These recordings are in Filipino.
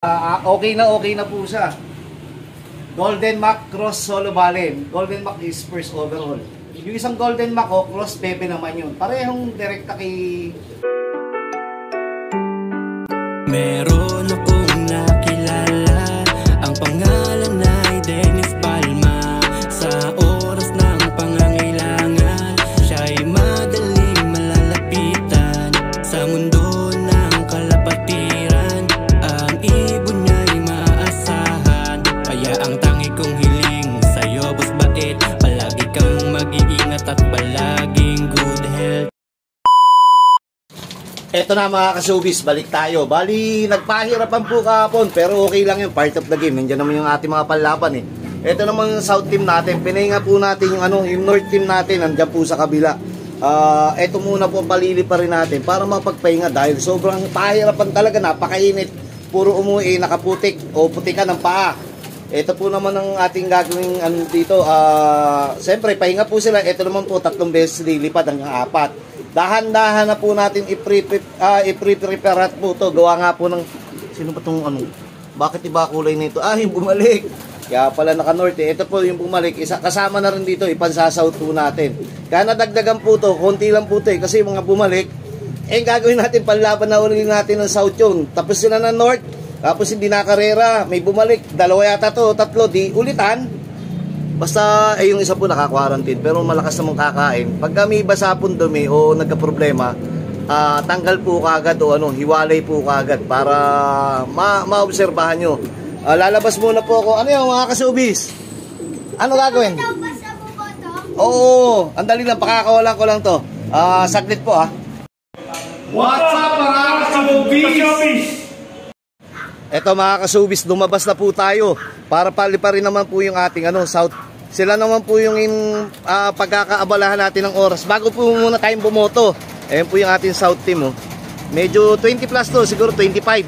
Okay na po siya. Golden Mac Cross Solo Balen. Golden Mac is first overall. Yung isang Golden Mac Cross Pepe naman yun. Parehong direkta kay... Meron akong nakilala, ang pangalan ay Dennis Palma. Sa oras ng pangangailangan, siya'y madaling malalapitan. Sa mundo ng kalapatiran, ang ibon niya'y maaasahan. Kaya ang tangi kong hiling sa'yo, boss bait, palagi kang mag-iingat at palaging good health. Eto na mga ka-showbiz, balik tayo. Bali, nagpahirapan po kahapon, pero okay lang yun, part of the game. Nandiyan naman yung ating mga panlaban eh. Eto naman yung south team natin, pinahinga po natin yung north team natin, nandiyan po sa kabila. Eto muna po palili pa rin natin para mapagpahinga dahil sobrang pahirapan talaga, napakainit. Puro umuwi, nakaputik o putikan ng paa. Ito po naman ang ating gagawin dito. Siyempre, pahinga po sila. Ito naman po, 3 beses lilipad hanggang 4. Dahan-dahan na po natin i-prepare po to. Gawa nga po ng... Sino ba itong ano? Bakit iba kulay nito? Yung bumalik. Kaya pala naka-north eh. Ito po yung bumalik. Kasama na rin dito, ipansasout po natin. Kaya nadagdagan po to. Konti lang po to eh. Kasi mga bumalik, gagawin natin panlaban na ulit natin ng south yun. Tapos sila na north. Tapos hindi nakarera. May bumalik. 2 yata to, 3. Di ulitan. Basta yung isa po naka-quarantine pero malakas namang kakain. Pag kami basa po dumi o nagka-problema, tanggal po kagad o hiwalay po kagad para maobserbahan nyo. Lalabas muna po ako. Ano yung mga ka-showbiz? Ano gagawin? Oo, andali lang, pakakawalan ko lang to. Saglit po What's up mga ka-showbiz? Eto mga ka-showbiz, lumabas na po tayo para paliparin naman po yung ating south. Sila naman po yung pagkakaabalahan natin ng oras. Bago po muna tayong bumoto. Ayan po yung ating south team. Medyo 20 plus to, siguro 25.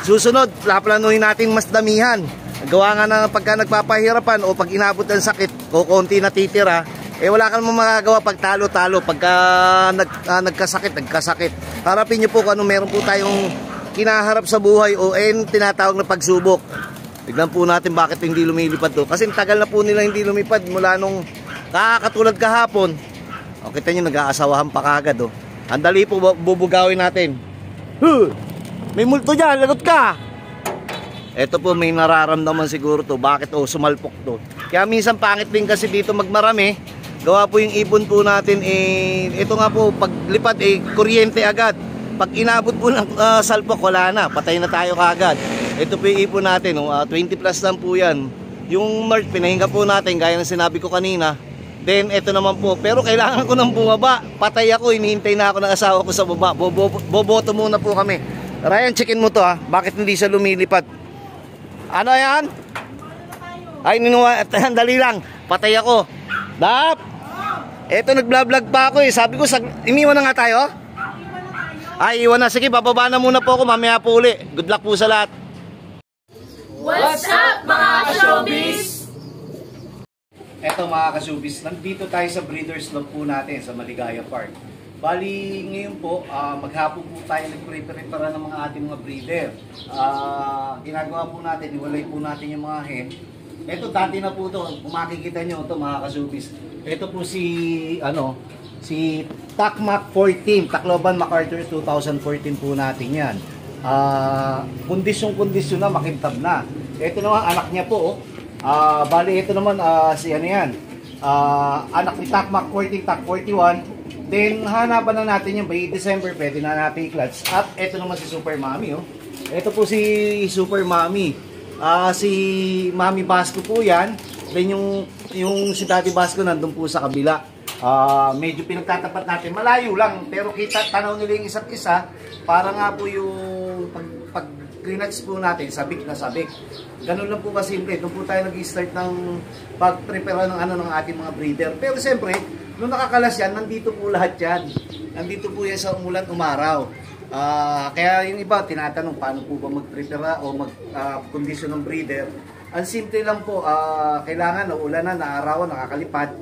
Susunod, plaplanuhin natin mas damihan. Gawa nga na pagka nagpapahirapan o pag inabot ng sakit o konti na titira, wala ka naman magagawa pag talo-talo. Pagka nagkasakit. Harapin nyo po kung ano meron po tayong kinaharap sa buhay o tinatawag na pagsubok. Tignan po natin bakit hindi lumilipad to. Kasi tagal na po nila hindi lumipad mula nung katulad kahapon. O kita nyo, nag-aasawahan pa kagad. Andali po, bubugawin natin. May multo dyan, lagot ka. Eto po, may nararamdaman siguro to. Bakit sumalpok to. Kaya minsan pangit din kasi dito magmarami. Gawa po yung ibon po natin. Ito nga po, paglipad kuryente agad. Pag inabot po ng salpok, wala na. Patay na tayo kagad. Ito po yung ipon natin. 20 plus lang po yan. Yung north, pinahinga po natin. Gaya ng sinabi ko kanina. Then, ito naman po. Pero kailangan ko nang bumaba. Patay ako. Hinihintay na ako ng asawa ko sa baba. Boboto muna po kami. Ryan, checkin mo to Bakit hindi siya lumilipad? Ano yan? Ay, dali lang. Patay ako. Dap! Ito, nag-vlog pa ako Sabi ko, iniwan na nga tayo? Ay, iwan na. Sige, bababa na muna po ako. Mamaya po uli. Good luck po sa lahat. What's up mga ka-showbiz? Eto mga ka-showbiz, nandito tayo sa Breeders' Love po natin sa Maligaya Park. Bali, ngayon po, maghapon po tayo nag-prepare ng mga ating mga breeder. Ginagawa po natin, iwalay po natin yung mga hen. Eto, dati na po ito. Kung makikita nyo ito mga ka-showbiz. Ito po si Takmak 14, Tacloban MacArthur 2014 po natin yan. Kondisyon na, makintab na. Ito naman, anak niya po. Bali, ito naman, anak ni Takmak 14, Tak 41. Then, hanapan na natin yung by December, pwede na natin i-clutch. At ito naman si Super Mommy. Ito po si Super Mommy. Si Mami Basco po yan. Then, yung si Daddy Basco nandun po sa kabila. Medyo pinagtatapat natin, malayo lang, pero kita tanaw nila yung isa't isa para nga po yung pag cleanage po natin, sabik na sabik. Ganun lang po kasimple. Doon po tayo nag-start ng pag-prepare ng ating mga breeder. Pero siyempre, nung nakakalas yan, nandito po lahat yan. Nandito po yan sa umulan, umaraw. Kaya yung iba, tinatanong paano po ba mag-prepare o mag-condition ng breeder. Ang simple lang po, kailangan na ulanan, naarawan, nakakalipad.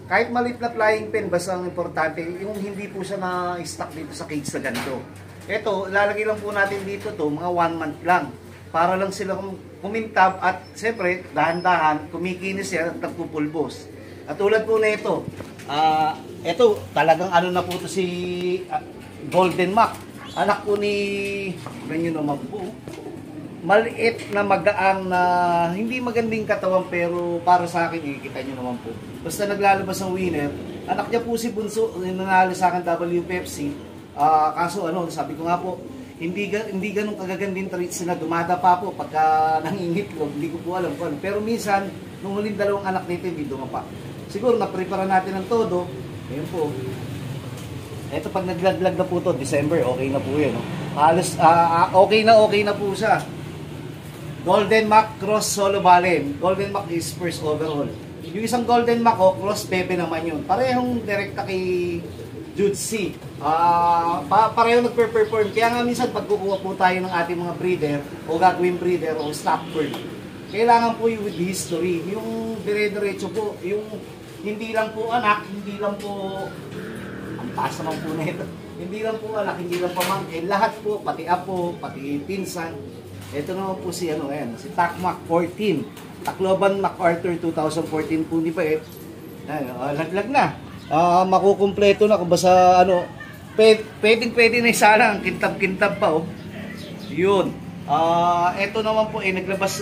Kahit maliit na flying pen, basta ang importante, yung hindi po siya na-stuck dito sa cage na ganito. Ito, lalagay lang po natin dito to, mga 1 month lang. Para lang sila kumintab at siyempre, dahan-dahan, kumikinis yan at nagpupulbos. At tulad po na ito, ito, talagang ano na po to si Golden Mac. Anak po ni, ganyan naman po, maliit na magaang na hindi magandang katawan pero para sa akin, kita nyo naman po. Basta naglalabas ng winner, anak niya po si Bunso, nanalo sa akin W Pepsi. Kaso ano, sabi ko nga po, hindi ganun kagaganding treats sila, dumada pa po pagka nangingitlog, hindi ko po alam kung ano. Pero minsan, nung huling dalawang anak nito, hindi dumapa. Siguro na-prepare natin ng todo, ayun po. Ito pag naglaglag na po to, December, okay na po yan. No? Halos, okay na po siya. Golden Mac Cross Solo Balen. Golden Mac is first overall. Yung isang Golden Mac, Cross Pepe naman yun. Parehong direkta kay Jude C. Pareho nagpe-perform. Kaya nga minsan pag kukuha po tayo ng ating mga breeder o gagawin breeder o Stafford, kailangan po yung with history. Yung dire-diretso po, yung hindi lang po anak, hindi lang po, ang taas naman po na ito, hindi lang po anak, hindi lang pamangkin, lahat po, pati apo, pati pinsan. Ito naman po si si Takmak 14. Tacloban MacArthur 2014 po, hindi pa laglag na. Makukumpleto na kung basta pwede na isa lang, kintab-kintab pa yun. Ito naman po naglabas,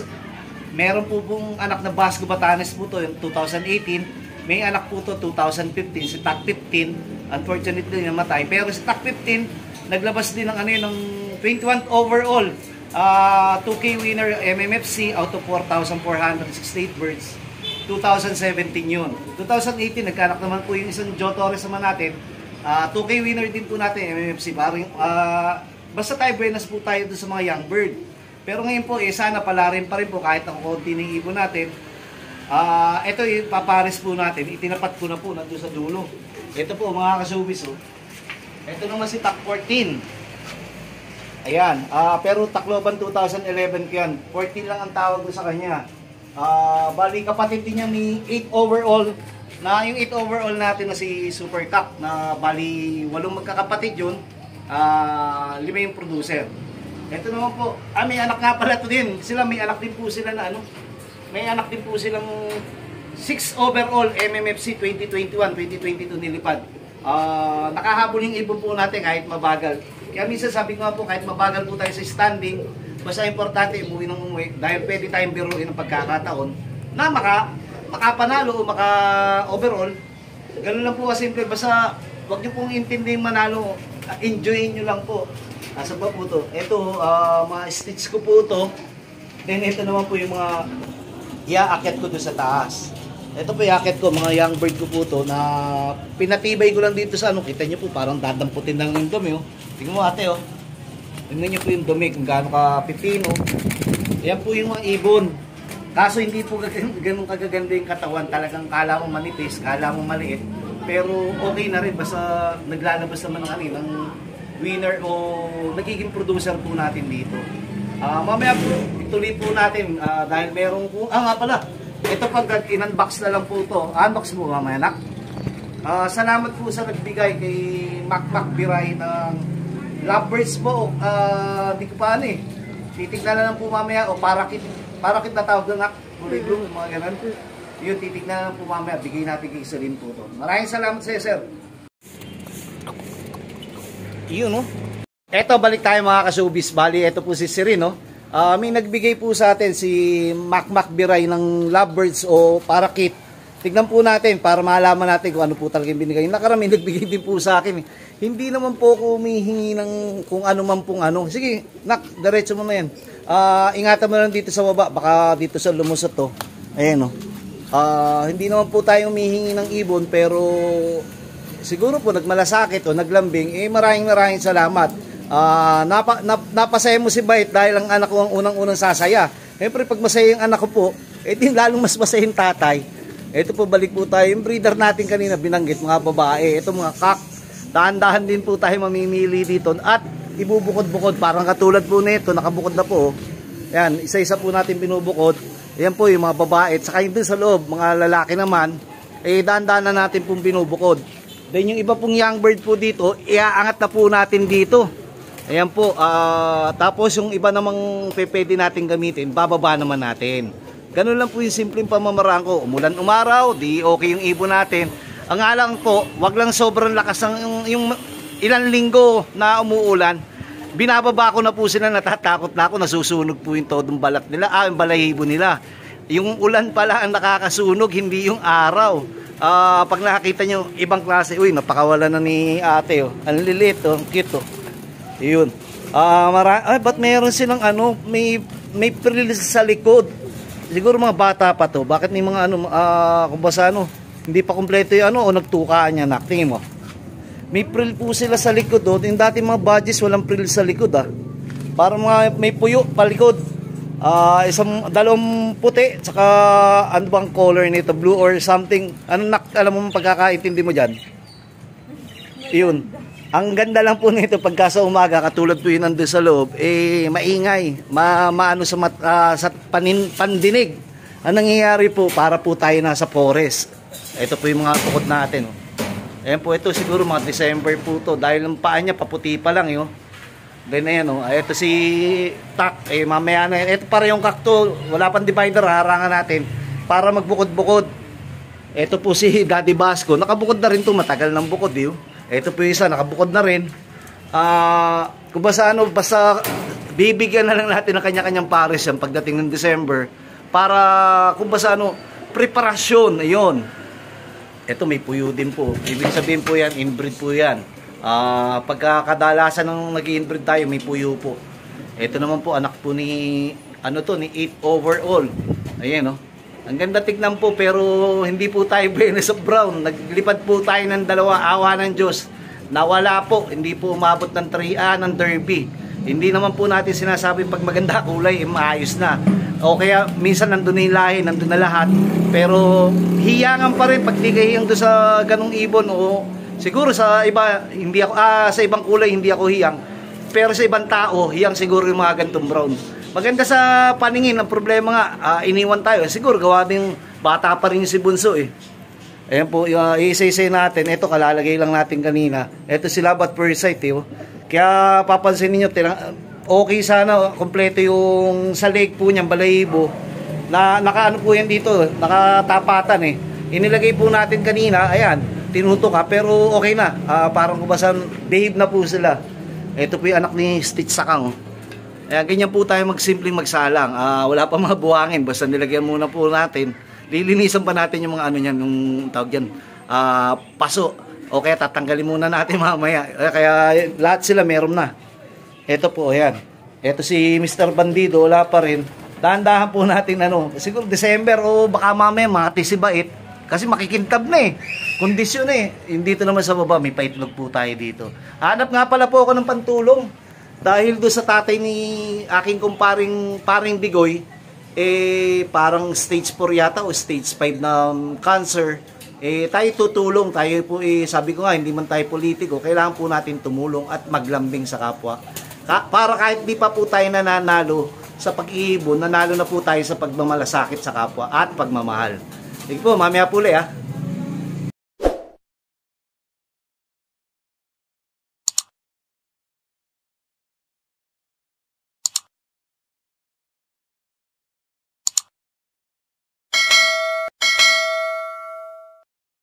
meron po pong anak na Basco Batanes po to yung 2018, may anak po to 2015, si TAC 15, unfortunately namatay, pero si TAC 15 naglabas din ng ng 21th overall, 2K winner MMFC out of 4,468 birds. 2017 yun. 2018, nagkanak naman po yung isang Joe Torres naman natin. 2K winner din po natin, MMFC. Basta tayo, buenas po tayo doon sa mga young bird. Pero ngayon po, sana palarin pa rin po kahit ang konti ng ibon natin. Ito yung papares po natin. Itinapat ko na po nandun sa dulo. Ito po, mga kasubis. Ito naman si TAC 14. Ayan. Pero Tacloban 2011 ko yan. 14 lang ang tawag ko sa kanya. Bali kapatid din niya ni 8 overall, na yung 8 overall natin na si Super Cup, na bali 8 magkakapatid yun, 5 yung producer. Ito naman po, may anak nga pala to din, may anak din po sila na may anak din po silang 6 overall MMFC 2021-2022 nilipad. Nakahabol yung ibon po natin kahit mabagal. Kaya minsan sabi ko nga po, kahit mabagal po tayo sa standing, basta importante umuwi ng umuwi dahil pwede tayong biruin ng pagkakataon na makapanalo o maka-overall. Ganun lang po kasimple. Basta wag nyo pong intindihin manalo. Enjoyin nyo lang po. Asa ba po to? Ito, mga stitch ko po to. Then ito naman po yung mga iaakyat ko doon sa taas. Ito po iakyat ko, mga young bird ko po to na pinatibay ko lang dito sa Kita nyo po, parang dadamputin lang yung dumi. Tingnan mo ate tingnan nyo po yung dumi kung gaano ka pipino. Yan po yung mga ibon. Kaso hindi po ganun kagaganda yung katawan. Talagang kala mo manipis, kala mo maliit. Pero okay na rin. Basta naglalabas naman ng winner o nagiging producer po natin dito. Mamaya po, ituloy po natin. Dahil merong po, nga pala. Ito pag in-unbox na lang po ito. Unbox mo mamaya nak. Salamat po sa nagbigay kay Mac Biray ng lovebirds po, di ko pa titignan na lang po mamaya, o parakit na tawag na kulay-blue, mga ganun. Yun, titignan na lang po mamaya, bigay natin kay Isalin po to. Maraming salamat sa sir. Yun Eto, balik tayo mga kasubis. Bali, eto po si Sirin may nagbigay po sa atin si Mac Biray ng lovebirds o parakit. Tignan po natin para malaman natin kung ano po talaga yung binigay. Nakarami nagbigay din po sa akin. Hindi naman po ako humihingi ng kung ano man pong Sige, nak, diretso mo na yan. Ingatan mo lang dito sa baba. Baka dito sa lumusot to. Ayan hindi naman po tayo humihingi ng ibon. Pero siguro po nagmalasakit o naglambing. Maraming salamat. Napasaya mo si Bait dahil ang anak ko ang unang-unang sasaya. Siyempre pag masaya yung anak ko po, lalong mas masaya yung tatay. Ito po, balik po tayo. Yung breeder natin kanina, binanggit, mga babae. Ito mga kak. Dahan-dahan din po tayo mamimili dito. At ibubukod-bukod. Parang katulad po nito, nakabukod na po. Yan, isa-isa po natin binubukod. Yan po yung mga babae. At saka yung dun sa loob, mga lalaki naman, dahan-dahan na natin pong binubukod. Then yung iba pong young bird po dito, iaangat na po natin dito. Ayan po, tapos yung iba namang pwede natin gamitin, bababa naman natin. Ganun lang po yung simpleng pamamaraan ko. Umulan umaraw, di okay yung ibon natin. Ang alang po, wag lang sobrang lakas ng yung ilang linggo na umuulan. Binababa ko na po sila, natatakot na ako, nasusunog po yung todong balat nila, yung balahibo nila. Yung ulan pala ang nakakasunog, hindi yung araw. Pag nakakita nyo, ibang klase, uy, napakawala na ni ate, oh. Ang lilit, oh, cute, oh. Yun. Ba't meron silang may prill sa likod? Siguro mga bata pa to. Bakit may mga kung basta hindi pa kumpleto yung o nagtukaan niya, tingin mo. May prill po sila sa likod, oh. Yung dati mga badges walang prill sa likod, ah. Parang mga may puyo palikod. Dalawang puti, saka ano bang color nito, blue or something. Alam mo pagkakaintindi mo diyan? Iyon. Ang ganda lang po nito pagka sa umaga, katulad po yun nandun sa loob, maingay, maano sa pandinig. Ang nangyayari po, para po tayo nasa forest. Ito po yung mga tukod natin. Oh. Ayan po, ito siguro mga December po to, dahil ang paa niya paputi pa lang. Yun. Then ayan, oh. Ito si Tak, mamaya na yan. Ito para yung kakto, wala pang divider, harangan natin para magbukod-bukod. Ito po si Daddy Basco, nakabukod na rin to, matagal ng bukod. Yun. Ito po yung isa, nakabukod na rin. Kung basta bibigyan na lang natin ng kanya-kanyang pares yan pagdating ng December. Para, kung basta preparasyon, ayun. Ito may puyo din po. Ibig sabihin po yan, inbreed po yan. Pagkakadalasan ng nag-inbreed tayo, may puyo po. Ito naman po, anak po ni, ni 8 overall. Ayan, no? Ang ganda tignan po, pero hindi po tayo Venus of Brown. Naglipad po tayo ng dalawa, awa ng Diyos. Nawala po, hindi po umabot ng 3A ng Derby. Hindi naman po natin sinasabi pag maganda kulay, maayos na. O kaya minsan nandun na yung lahi, nandun na lahat. Pero hiyangan pa rin pag di kahiyang doon sa ganong ibon. O siguro sa iba, hindi ako, sa ibang kulay hindi ako hiyang. Pero sa ibang tao, hiyang siguro yung mga gantong brown. Maganda sa paningin, ang problema nga, iniwan tayo. Siguro gawa din bata pa rin si Bunso eh. Ayan po, isa-isa natin. Ito, kalalagay lang natin kanina. Ito sila but per sight eh. Kaya papansin niyo okay sana, kompleto yung sa leg po niyang balahibo. Nakaano po yan dito, nakatapatan eh. Inilagay po natin kanina, ayan, tinutok ha, pero okay na. Parang kubasan, behave na po sila. Ito po yung anak ni Stitch Sakang. Ganyan po tayo magsimpleng magsalang. Wala pa mga buhangin, basta nilagyan muna po natin. Lilinisan pa natin yung mga niyan, yung tawag dyan, paso. O kaya tatanggalin muna natin mamaya. Kaya lahat sila meron na. Ito po, ayan. Ito si Mr. Bandido, wala pa rin. Dahan-dahan po natin siguro December o baka mamaya matisibait. Kasi makikintab na eh. Kondisyon eh. Dito naman sa baba, may paitlog po tayo dito. Hanap nga pala po ako ng pantulong. Dahil doon sa tatay ni aking paring Bigoy, parang stage 4 yata o stage 5 na cancer. Tayo tutulong. Tayo po sabi ko nga, hindi man tayo politiko, kailangan po natin tumulong at maglambing sa kapwa. Para kahit di pa po tayo nananalo sa pag-iibon, nanalo na po tayo sa pagmamalasakit sa kapwa at pagmamahal. Sige po, mamaya po ulit